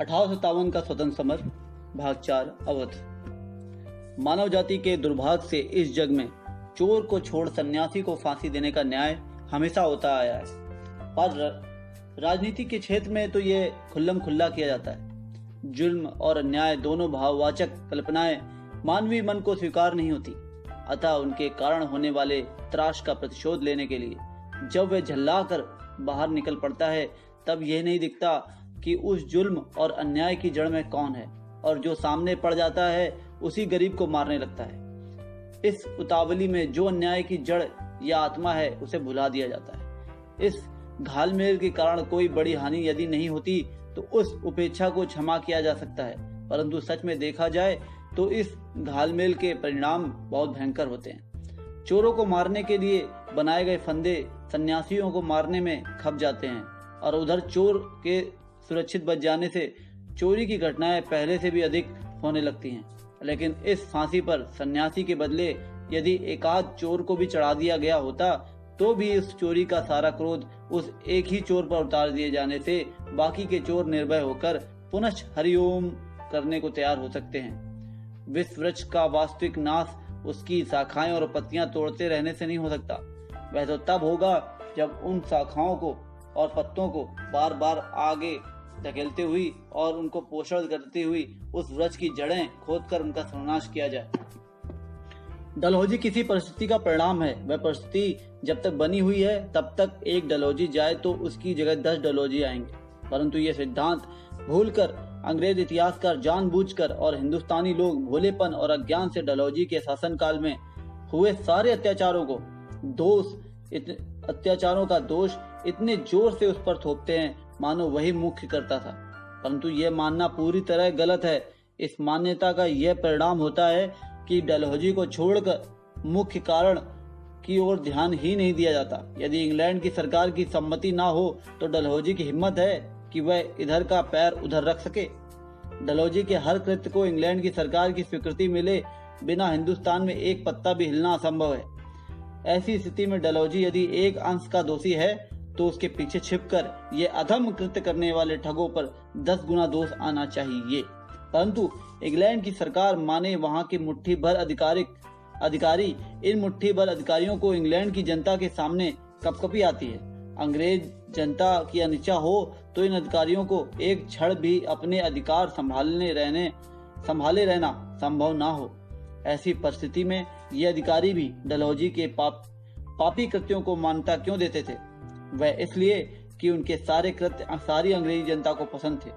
1857 का स्वतंत्र समर भाग 4 अवध। मानव जाति के दुर्भाग्य से इस जग में चोर को छोड़ सन्यासी को फांसी देने का न्याय हमेशा होता आया है, पर राजनीति के क्षेत्र में तो ये खुल्लम खुल्ला किया जाता है। जुल्म और अन्याय दोनों भाववाचक कल्पनाएं मानवीय मन को स्वीकार नहीं होती, अतः उनके कारण होने वाले त्रास का प्रतिशोध लेने के लिए जब वह झल्ला कर बाहर निकल पड़ता है, तब यह नहीं दिखता कि उस जुल्म और अन्याय की जड़ में कौन है, और जो सामने पड़ जाता है उसी गरीब को मारने लगता है। इस उतावली में जो अन्याय की जड़ या आत्मा है उसे भुला दिया जाता है। इस घालमेल के कारण कोई बड़ी हानि यदि नहीं होती तो उस उपेक्षा को क्षमा किया जा सकता है, परंतु सच में देखा जाए तो इस घालमेल के परिणाम बहुत भयंकर होते हैं। चोरों को मारने के लिए बनाए गए फंदे सन्यासियों को मारने में खप जाते हैं, और उधर चोर के सुरक्षित बच जाने से चोरी की घटनाएं पहले से भी अधिक होने लगती हैं। लेकिन इस फांसी पर सन्यासी के बदले यदि एकाध चोर को भी चढ़ा दिया गया होता तो भी उस चोरी का सारा क्रोध उस एक ही चोर पर उतार दिए जाने से बाकी के चोर निर्भय होकर पुनः हरिओम करने को तैयार हो सकते हैं। विश्व वृक्ष का वास्तविक नाश उसकी शाखाएं और पत्तियां तोड़ते रहने से नहीं हो सकता। वह तो तब होगा जब उन शाखाओं को और पत्तों को बार बार आगे धकेलते हुई और उनको पोषण करती हुई उस वृक्ष की जड़ें खोदकर उनका सर्वनाश किया जाए। डलहौजी किसी परिस्थिति का परिणाम है। वह परिस्थिति जब तक बनी हुई है तब तक एक डलहौजी जाए तो उसकी जगह 10 डलहौजी आएंगे, परंतु यह सिद्धांत भूलकर अंग्रेज इतिहासकार जानबूझकर और हिंदुस्तानी लोग भोलेपन और अज्ञान से डलहौजी के शासनकाल में हुए सारे अत्याचारों का दोष इतने जोर से उस पर थोपते हैं मानो वही मुख्य करता था, परंतु यह मानना पूरी तरह गलत है। इस मान्यता का यह परिणाम होता है कि डलहौजी को छोड़कर मुख्य कारण की ओर ध्यान ही नहीं दिया जाता। यदि इंग्लैंड की सरकार की सम्मति ना हो तो डलहौजी की हिम्मत है कि वह इधर का पैर उधर रख सके। डलहौजी के हर कृत्य को इंग्लैंड की सरकार की स्वीकृति मिले बिना हिंदुस्तान में एक पत्ता भी हिलना असंभव है। ऐसी स्थिति में डलहौजी यदि एक अंश का दोषी है तो उसके पीछे छिपकर ये अधम कृत्य करने वाले ठगों पर 10 गुना दोष आना चाहिए। परंतु इंग्लैंड की सरकार माने वहां के मुट्ठी भर अधिकारी इन मुट्ठी भर अधिकारियों को इंग्लैंड की जनता के सामने कपकपी आती है। अंग्रेज जनता की अनिच्छा हो तो इन अधिकारियों को एक क्षण भी अपने अधिकार संभाले रहना संभव ना हो। ऐसी परिस्थिति में ये अधिकारी भी डलहौजी के पापी कृत्यों को मान्यता क्यों देते थे? वह इसलिए कि उनके सारे कृत्य सारी अंग्रेजी जनता को पसंद थे।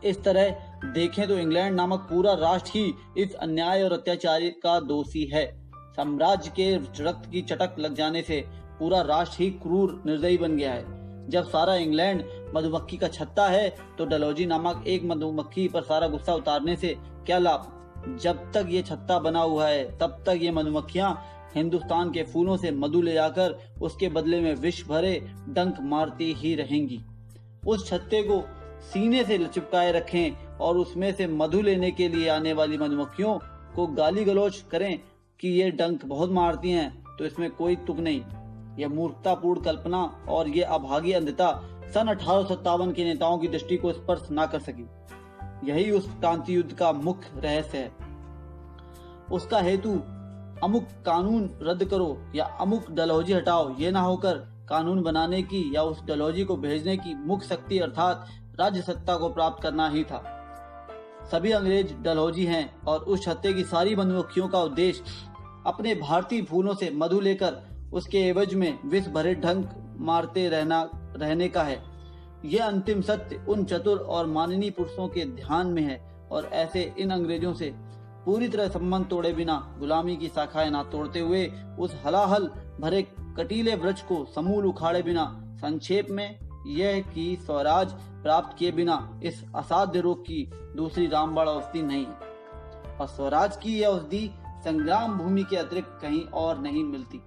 इस तरह देखें तो इंग्लैंड नामक पूरा राष्ट्र ही इस अन्याय और अत्याचार का दोषी है। साम्राज्य के रक्त की चटक लग जाने से पूरा राष्ट्र ही क्रूर निर्दयी बन गया है। जब सारा इंग्लैंड मधुमक्खी का छत्ता है तो डलहौजी नामक एक मधुमक्खी पर सारा गुस्सा उतारने से क्या लाभ? जब तक ये छत्ता बना हुआ है तब तक ये मधुमक्खियां हिंदुस्तान के फूलों से मधु ले जाकर उसके बदले में विष भरे डंक मारती ही रहेंगी। उस छत्ते को सीने से चिपकाए रखें और उसमें से मधु लेने के लिए आने वाली मधुमक्खियों को गाली गलौज करें कि ये डंक बहुत मारती हैं, तो इसमें कोई तुक नहीं। यह मूर्खतापूर्ण कल्पना और ये अभागी अंधता सन 1857 के नेताओं की दृष्टि को स्पर्श न कर सकी। यही उस क्रांति युद्ध का मुख्य रहस्य है। उसका हेतु अमुक कानून रद्द करो या अमुक डलहौजी हटाओ ये ना होकर कानून बनाने की या उस डलहौजी को भेजने की मुख्य शक्ति अर्थात राज्य सत्ता को प्राप्त करना ही था। सभी अंग्रेज डलहौजी हैं और उस छत्ते की सारी मधुमक्खियों का उद्देश्य अपने भारतीय फूलों से मधु लेकर उसके एवज में विष भरे ढंक मारते रहने का है। यह अंतिम सत्य उन चतुर और माननीय पुरुषों के ध्यान में है, और ऐसे इन अंग्रेजों से पूरी तरह संबंध तोड़े बिना, गुलामी की शाखाएं ना तोड़ते हुए, उस हलाहल भरे कटीले वृक्ष को समूल उखाड़े बिना, संक्षेप में यह कि स्वराज प्राप्त किए बिना इस असाध्य रोग की दूसरी रामबाण औषधि नहीं है। और स्वराज की यह औषधि संग्राम भूमि के अतिरिक्त कहीं और नहीं मिलती।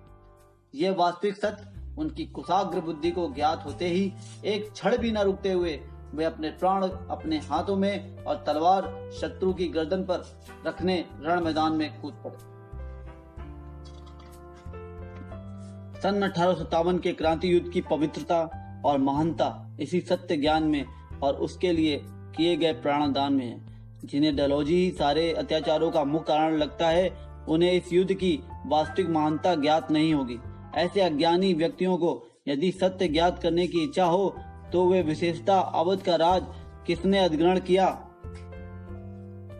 यह वास्तविक सत्य उनकी कुशाग्र बुद्धि को ज्ञात होते ही एक क्षण भी न रुकते हुए वे अपने प्राण अपने हाथों में और तलवार शत्रु की गर्दन पर रखने रण मैदान में कूद पड़े। सन 1857 के क्रांति युद्ध की पवित्रता और महानता इसी सत्य ज्ञान में और उसके लिए किए गए प्राणदान में है। जिन्हें डलहौजी ही सारे अत्याचारों का मुख्य कारण लगता है, उन्हें इस युद्ध की वास्तविक महानता ज्ञात नहीं होगी। ऐसे अज्ञानी व्यक्तियों को यदि सत्य ज्ञात करने की इच्छा हो तो वे विशेषता अवध का राज किसने अधिग्रहण किया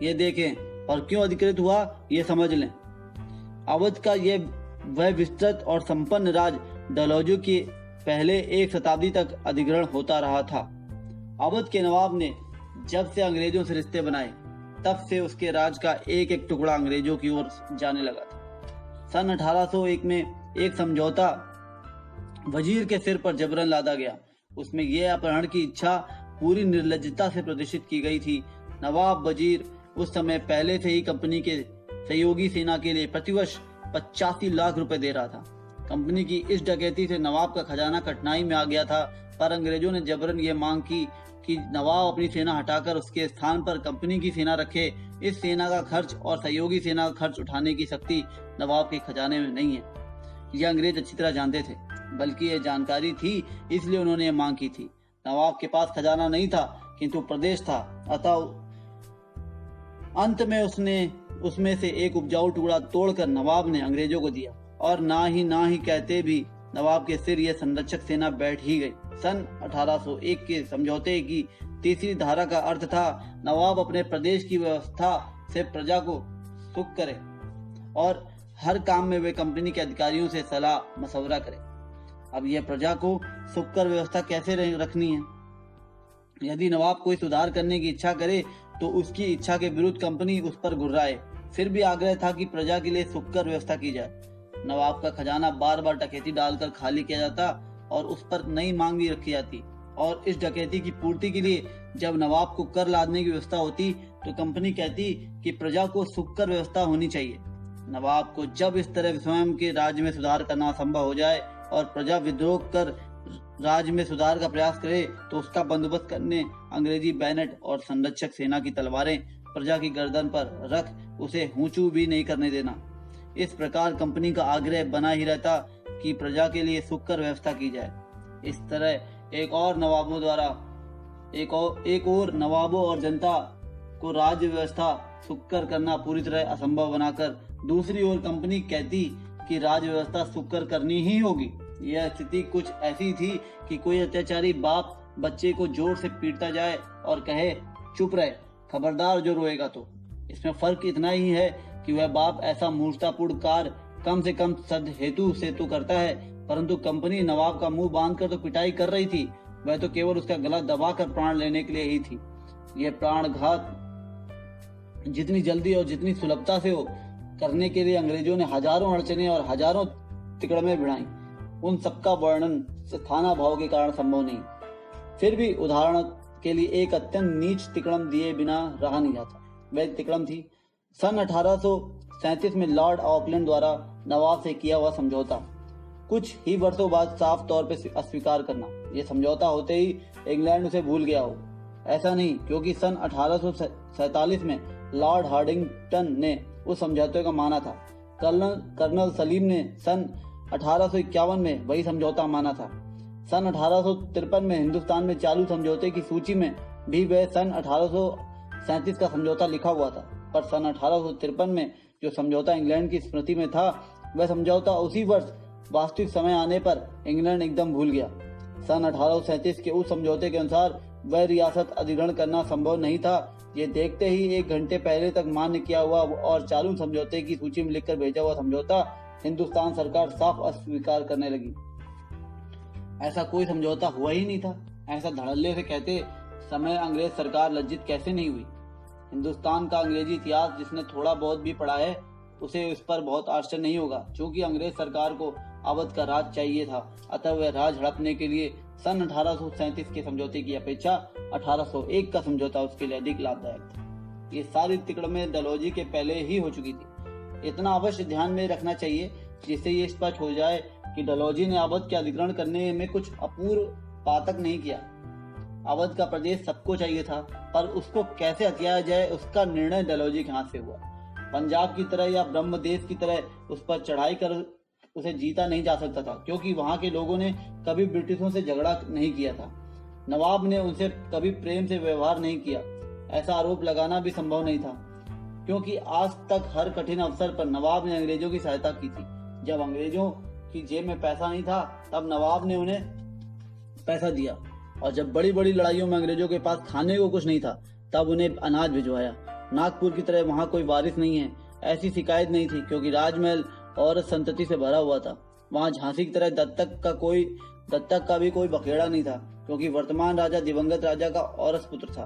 ये देखें और क्यों अधिकृत हुआ ये समझ लें। अवध का वह विस्तृत और संपन्न राज डलहौजी के पहले 1 शताब्दी तक अधिग्रहण होता रहा था। अवध के नवाब ने जब से अंग्रेजों से रिश्ते बनाए तब से उसके राज का एक एक टुकड़ा अंग्रेजों की ओर जाने लगा था। सन 1801 में एक समझौता वजीर के सिर पर जबरन लादा गया। उसमें यह अपहरण की इच्छा पूरी निर्लज्जता से प्रदर्शित की गई थी। नवाब वजीर उस समय पहले से ही कंपनी के सहयोगी सेना के लिए प्रतिवर्ष 85 लाख रुपए दे रहा था। कंपनी की इस डकैती से नवाब का खजाना कठिनाई में आ गया था, पर अंग्रेजों ने जबरन ये मांग की कि नवाब अपनी सेना हटाकर उसके स्थान पर कंपनी की सेना रखे। इस सेना का खर्च और सहयोगी सेना का खर्च उठाने की शक्ति नवाब के खजाने में नहीं है। यह अंग्रेज अच्छी तरह जानते थे, बल्कि यह जानकारी थी इसलिए उन्होंने ये मांग की थी। नवाब के पास खजाना नहीं था किंतु प्रदेश था, अतः अंत में उसमें से एक उपजाऊ टुकड़ा तोड़कर नवाब ने अंग्रेजों को दिया और ना ही कहते भी नवाब के सिर यह संरक्षक सेना बैठ ही गई। सन 1801 के समझौते की तीसरी धारा का अर्थ था नवाब अपने प्रदेश की व्यवस्था से प्रजा को सुख करे और हर काम में वे कंपनी के अधिकारियों से सलाह मशवरा करे। अब यह प्रजा को सुख कर व्यवस्था कैसे रखनी है? यदि नवाब कोई सुधार करने की इच्छा करे तो उसकी इच्छा के विरुद्ध कंपनी उस पर गुर्राए। फिर भी आग्रह था कि प्रजा के लिए सुखकर व्यवस्था की जाए। नवाब का खजाना बार बार डकैती डालकर खाली किया जाता और उस पर नई मांग भी रखी जाती, और इस डकैती की पूर्ति के लिए जब नवाब को कर लादने की व्यवस्था होती तो कंपनी कहती कि प्रजा को सुखकर व्यवस्था होनी चाहिए। नवाब को जब इस तरह स्वयं के राज्य में सुधार करना संभव हो जाए और प्रजा विद्रोह कर राज्य में सुधार का प्रयास करे तो उसका बंदोबस्त करने अंग्रेजी बैनट और संरक्षक सेना की तलवारें प्रजा की गर्दन पर रख उसे हुचू भी नहीं करने देना। इस प्रकार कंपनी का आग्रह बना ही रहता कि प्रजा के लिए सुखकर व्यवस्था की जाए। इस तरह एक और नवाबों और जनता को राज्य व्यवस्था सुखकर करना पूरी तरह असंभव बनाकर दूसरी ओर कंपनी कहती कि राज्य व्यवस्था सुखकर करनी ही होगी। यह स्थिति कुछ ऐसी थी कि कोई अत्याचारी बाप बच्चे को जोर से पीटता जाए और कहे चुप रहे, खबरदार जो रोएगा तो। इसमें फर्क इतना ही है कि वह बाप ऐसा मूर्खतापूर्ण कार्य कम से कम सद हेतु से तो करता है, परंतु कंपनी नवाब का मुंह बांधकर तो पिटाई कर रही थी, वह तो केवल उसका गला दबाकर प्राण लेने के लिए ही थी। यह प्राणघात जितनी जल्दी और जितनी सुलभता से हो करने के लिए अंग्रेजों ने हजारों अड़चने और हजारों तिकड़में भिड़ाई। उन सबका वर्णन स्थाना भाव के कारण संभव नहीं। फिर भी उदाहरण के लिए एक अत्यंत नीच तिकड़म दिए बिना रहा नहीं जाता। वह तिकड़म थी सन 1837 में लॉर्ड ऑकलैंड द्वारा नवाब से किया हुआ समझौता। कुछ ही वर्षों बाद साफ तौर पर अस्वीकार करना। यह समझौता होते ही इंग्लैंड उसे भूल गया हो, ऐसा नहीं, क्योंकि सन 1847 में लॉर्ड हार्डिंगटन ने उस समझौते को माना था। कर्नल सलीम ने सन 1851 में वही समझौता माना था। सन 1853 में हिंदुस्तान में चालू समझौते की सूची में भी वह सन 1837 का समझौता लिखा हुआ था, पर सन 1853 में जो समझौता इंग्लैंड की स्मृति में था वह समझौता उसी वर्ष वास्तविक समय आने पर इंग्लैंड एकदम भूल गया। सन 1837 के उस समझौते के अनुसार वह रियासत अधिग्रहण करना संभव नहीं था। ये देखते ही 1 घंटे पहले तक मान्य किया हुआ और चालू समझौते की सूची में लिखकर भेजा हुआ समझौता हिंदुस्तान सरकार साफ अस्वीकार करने लगी। ऐसा कोई समझौता हुआ ही नहीं था। ऐसा धड़ल्ले से कहते समय अंग्रेज सरकार लज्जित कैसे नहीं हुई? हिंदुस्तान का अंग्रेजी इतिहास जिसने थोड़ा बहुत भी पढ़ा है उसे इस पर बहुत आश्चर्य नहीं होगा। क्योंकि अंग्रेज सरकार को अवध का राज चाहिए था, अतः वह राज हड़पने के लिए सन 1837 के समझौते की अपेक्षा 1801 का समझौता उसके लिए अधिक लाभदायक था। ये सारी तिकड़में डलहौजी के पहले ही हो चुकी थी। इतना अवश्य ध्यान में रखना चाहिए जिससे ये स्पष्ट हो जाए कि डलहौजी ने अवध के अधिग्रहण करने में कुछ अपूर्व पातक नहीं किया। अवध का प्रदेश सबको चाहिए था, पर उसको कैसे हथियाया जाए उसका निर्णय डलहौजी के हाथ से हुआ। पंजाब की तरह या ब्रह्मदेश की तरह उस पर चढ़ाई कर उसे जीता नहीं जा सकता था, क्योंकि वहां के लोगों ने कभी ब्रिटिशों से झगड़ा नहीं किया था। नवाब ने उनसे कभी प्रेम से व्यवहार नहीं किया, ऐसा आरोप लगाना भी संभव नहीं था, क्योंकि आज तक हर कठिन अवसर पर नवाब ने अंग्रेजों की सहायता की थी। जब अंग्रेजों की जेब में पैसा नहीं था तब नवाब ने उन्हें पैसा दिया, और जब बड़ी बड़ी लड़ाइयों में अंग्रेजों के पास खाने को कुछ नहीं था तब उन्हें अनाज भिजवाया। नागपुर की तरह वहाँ कोई वारिस नहीं है, ऐसी शिकायत नहीं थी, क्योंकि राजमहल औरत संतति से भरा हुआ था। वहाँ झांसी की तरह दत्तक का भी कोई बखेड़ा नहीं था, क्योंकि वर्तमान राजा दिवंगत राजा का औरस पुत्र था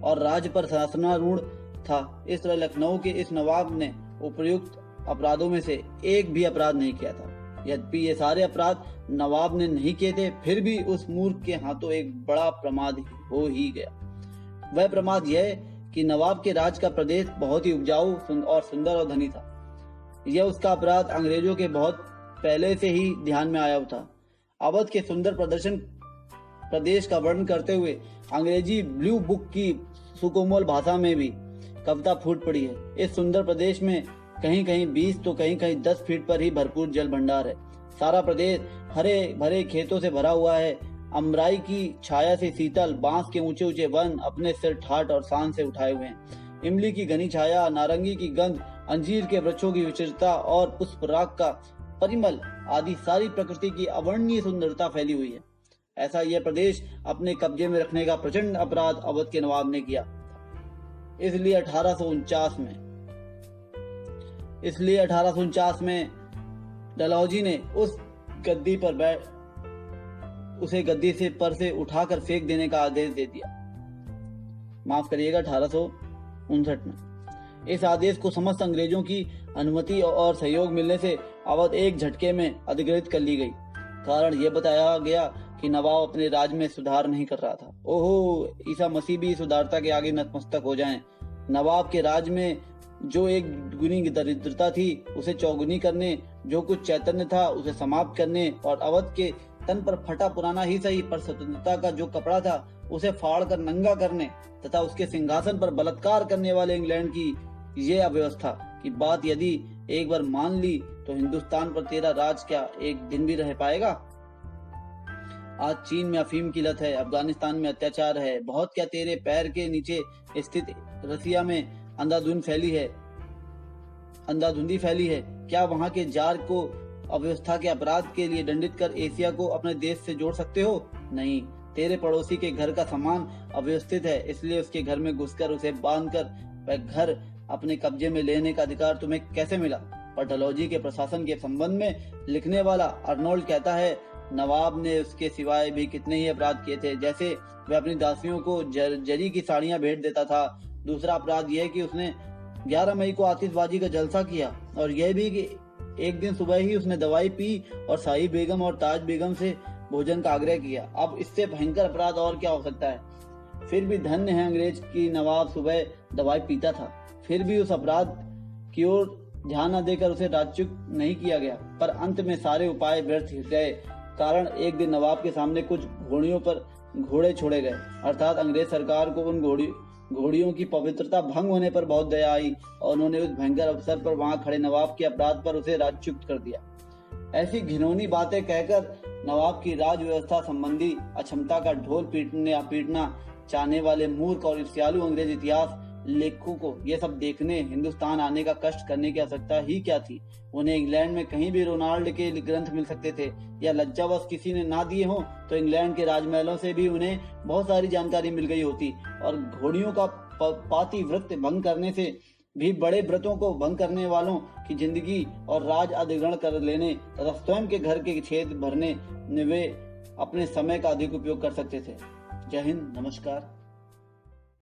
और राज्य पर शासनारूढ़ था। इस तरह लखनऊ के इस नवाब ने उपर्युक्त अपराधों में से एक भी अपराध नहीं किया था। यद्यपि ये सारे अपराध नवाब ने नहीं किए थे, फिर भी उस मूर्ख के हाथों एक बड़ा प्रमाद हो ही गया। वह प्रमाद यह कि नवाब के राज का प्रदेश बहुत ही उपजाऊ और सुंदर और धनी था। यह उसका अपराध अंग्रेजों के बहुत पहले से ही ध्यान में आया था। अवध के सुंदर प्रदेश का वर्णन करते हुए अंग्रेजी ब्लू बुक की सुकोमल भाषा में भी कविता फूट पड़ी है। इस सुंदर प्रदेश में कहीं कहीं 20 तो कहीं कहीं 10 फीट पर ही भरपूर जल भंडार है। सारा प्रदेश हरे भरे खेतों से भरा हुआ है। अमराई की छाया से शीतल बांस के ऊंचे ऊंचे वन अपने सिर ठाट और शान से उठाए हुए हैं। इमली की घनी छाया, नारंगी की गंध, अंजीर के वृक्षों की विचित्रता और पुष्पराग का परिमल आदि सारी प्रकृति की अवर्णनीय सुंदरता फैली हुई है। ऐसा यह प्रदेश अपने कब्जे में रखने का प्रचंड अपराध अवध के नवाब ने किया। इसलिए 1849 में डलहौजी ने उसे गद्दी से पर से उठाकर फेंक देने का आदेश दे दिया। माफ करिएगा, 1859 में। इस आदेश को समस्त अंग्रेजों की अनुमति और सहयोग मिलने से अवध एक झटके में अधिग्रहित कर ली गई। कारण यह बताया गया कि नवाब अपने राज में सुधार नहीं कर रहा था। ओहो, ईसा मसीह भी सुधारता के आगे नतमस्तक हो जाएं। नवाब के राज में जो एक गुनी दरिद्रता थी उसे चौगुनी करने, जो कुछ चैतन्य था उसे समाप्त करने, और अवध के तन पर फटा पुराना ही सही पर स्वतंत्रता का जो कपड़ा था उसे फाड़ कर नंगा करने तथा उसके सिंहासन पर बलात्कार करने वाले इंग्लैंड की ये अव्यवस्था की बात यदि एक बार मान ली तो हिंदुस्तान पर तेरा राज क्या एक दिन भी रह पाएगा। आज चीन में अफीम की लत है, अफगानिस्तान में अत्याचार है, बहुत क्या तेरे पैर के नीचे स्थित रसिया में अंधाधुंधी फैली है। क्या वहाँ के जार को अव्यवस्था के अपराध के लिए दंडित कर एशिया को अपने देश से जोड़ सकते हो? नहीं, तेरे पड़ोसी के घर का सामान अव्यवस्थित है, इसलिए उसके घर में घुसकर उसे बांधकर वह घर अपने कब्जे में लेने का अधिकार तुम्हें कैसे मिला? पर डलहौजी के प्रशासन के संबंध में लिखने वाला अर्नोल्ड कहता है, नवाब ने उसके सिवाय भी कितने ही अपराध किए थे, जैसे वह अपनी दासियों को जरी की साड़ियां भेंट देता था। दूसरा अपराध यह कि उसने 11 मई को आतिशबाजी का जलसा किया, और यह भी कि एक दिन सुबह ही उसने दवाई पी और शाही बेगम और ताज बेगम से भोजन का आग्रह किया। अब इससे भयंकर अपराध और क्या हो सकता है? फिर भी धन्य है अंग्रेज की नवाब सुबह दवाई पीता था, फिर भी उस अपराध की ओर ध्यान न देकर उसे राज्यच्युत नहीं किया गया। पर अंत में सारे उपाय व्यर्थ गए, कारण एक दिन नवाब के सामने कुछ घोड़ियों पर घोड़े छोड़े गए, अर्थात अंग्रेज सरकार को उन घोड़ियों की पवित्रता भंग होने पर बहुत दया आई और उन्होंने उस भयंकर अवसर पर वहां खड़े नवाब के अपराध पर उसे राज्यच्युत कर दिया। ऐसी घिनौनी बातें कहकर नवाब की राज व्यवस्था संबंधी अक्षमता का ढोल पीटना चाहने वाले मूर्ख और ईर्ष्यालु अंग्रेज इतिहास लेखकों को यह सब देखने हिंदुस्तान आने का कष्ट करने की आवश्यकता ही क्या थी? उन्हें इंग्लैंड में कहीं भी रोनाल्ड के ग्रंथ मिल सकते थे, या लज्जावश किसी ने ना दिए हों तो इंग्लैंड के राजमहलों से भी उन्हें बहुत सारी जानकारी मिल गई होती, और घोड़ियों का पातिव्रत भंग करने से भी बड़े व्रतों को भंग करने वालों की जिंदगी और राज अधिग्रहण कर लेने तथा स्वयं के घर के छेद भरने वे अपने समय का अधिक उपयोग कर सकते थे। जय हिंद, नमस्कार।